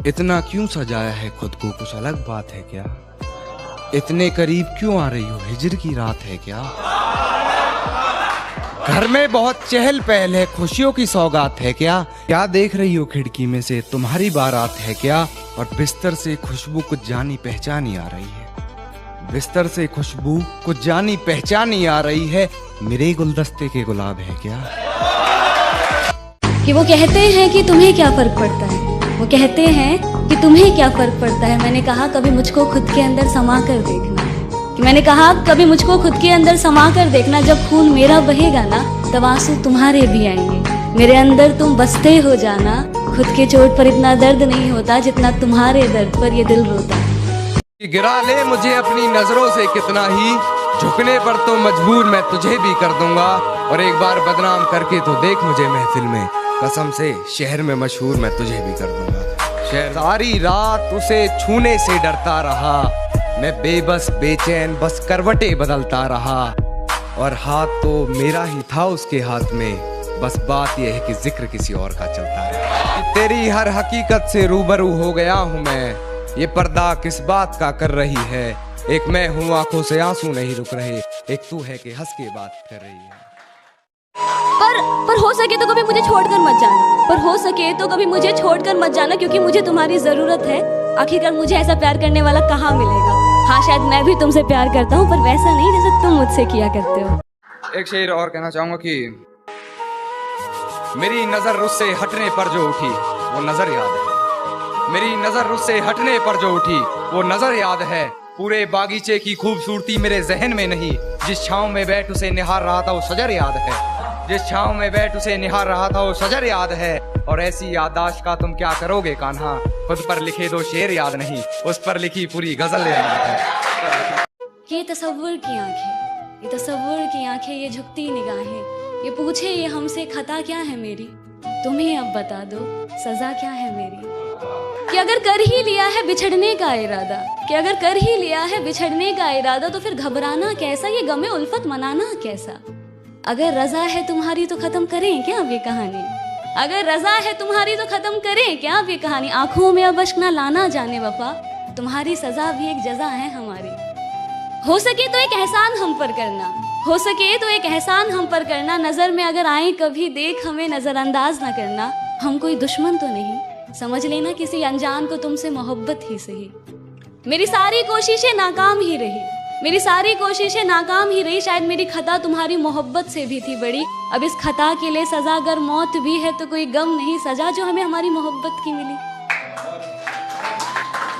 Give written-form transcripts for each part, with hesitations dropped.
इतना क्यों सजाया है खुद को, कुछ अलग बात है क्या? इतने करीब क्यों आ रही हो, हिजर की रात है क्या? घर में बहुत चहल पहल है, खुशियों की सौगात है क्या? क्या देख रही हो खिड़की में से, तुम्हारी बारात है क्या? और बिस्तर से खुशबू कुछ जानी पहचानी आ रही है, बिस्तर से खुशबू कुछ जानी पहचानी आ रही है, मेरे गुलदस्ते के गुलाब है क्या? कि वो कहते हैं कि तुम्हें क्या फर्क पड़ता है, वो कहते हैं कि तुम्हें क्या फर्क पड़ता है। मैंने कहा कभी मुझको खुद के अंदर समा कर देखना, कि मैंने कहा कभी मुझको खुद के अंदर समा कर देखना। जब खून मेरा बहेगा ना तब आंसू तुम्हारे भी आएंगे, मेरे अंदर तुम बसते हो जाना। खुद के चोट पर इतना दर्द नहीं होता जितना तुम्हारे दर्द पर ये दिल रोता। गिरा ले मुझे अपनी नजरों से कितना ही, झुकने पर तो मजबूर मैं तुझे भी कर दूंगा। और एक बार बदनाम करके तो देख मुझे महफिल में, कसम से शहर में मशहूर मैं तुझे भी कर दूंगा। शहर सारी रात उसे छूने से डरता रहा, मैं बेबस बेचैन बस करवटें बदलता रहा। और हाथ तो मेरा ही था उसके हाथ में, बस बात यह है कि जिक्र किसी और का चलता है। तेरी हर हकीकत से रूबरू हो गया हूँ मैं, ये पर्दा किस बात का कर रही है। एक मैं हूँ आंखों से आंसू नहीं रुक रहे, एक तू है कि हंस के बात कर रही है। पर हो सके तो कभी मुझे छोड़कर मत जाना, पर हो सके तो कभी मुझे छोड़कर मत जाना, क्योंकि मुझे तुम्हारी जरूरत है। आखिरकार मुझे ऐसा प्यार करने वाला कहाँ मिलेगा। हाँ शायद मैं भी तुमसे प्यार करता हूँ, पर वैसा नहीं जैसे तुम मुझसे किया करते हो। एक शेर और कहना चाहूंगा कि मेरी नजर उससे हटने पर जो उठी वो नजर याद है, मेरी नजर उससे हटने पर जो उठी वो नजर याद है। पूरे बागीचे की खूबसूरती मेरे जहन में नहीं, जिस छांव में बैठ उसे निहार रहा था वो शजर याद है, जिस छांव में बैठ उसे निहार रहा था वो शजर याद है। और ऐसी याददाश्त का तुम क्या करोगे कान्हा, खुद पर लिखे दो शेर याद नहीं, उस पर लिखी पूरी गजल याद है। ये तसव्वुर की आंखें, ये तसव्वुर की आंखें, ये झुकती निगाहें, ये पूछे ये हमसे खता क्या है मेरी, तुम्हें अब बता दो सजा क्या है मेरी। कि अगर कर ही लिया है बिछड़ने का इरादा, कि अगर कर ही लिया है बिछड़ने का इरादा, तो फिर घबराना कैसा, ये गमे उल्फत मनाना कैसा। अगर रजा है तुम्हारी तो खत्म करें क्या अब ये कहानी, अगर रजा है तुम्हारी तो खत्म करें क्या अब ये कहानी। आंखों में अब अश्क ना लाना जाने वफा, तुम्हारी सजा भी एक जजा है हमारी। हो सके तो एक एहसान हम पर करना, हो सके तो एक एहसान हम पर करना, नजर में अगर आए कभी देख हमें नजरअंदाज ना करना। हम कोई दुश्मन तो नहीं, समझ लेना किसी अनजान को तुमसे मोहब्बत ही सही। मेरी सारी कोशिशें नाकाम ही रही, मेरी सारी कोशिशें नाकाम ही रही, शायद मेरी खता तुम्हारी मोहब्बत से भी थी बड़ी। अब इस खता के लिए सजा अगर मौत भी है तो कोई गम नहीं, सजा जो हमें हमारी मोहब्बत की मिली।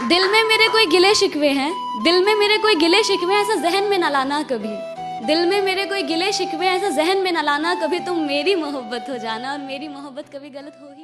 दिल में मेरे कोई गिले शिकवे हैं, दिल में मेरे कोई गिले शिकवे, ऐसा जहन में न लाना कभी, दिल में मेरे कोई गिले शिकवे ऐसा जहन में न लाना कभी। तुम मेरी मोहब्बत हो जाना और मेरी मोहब्बत कभी गलत हो ही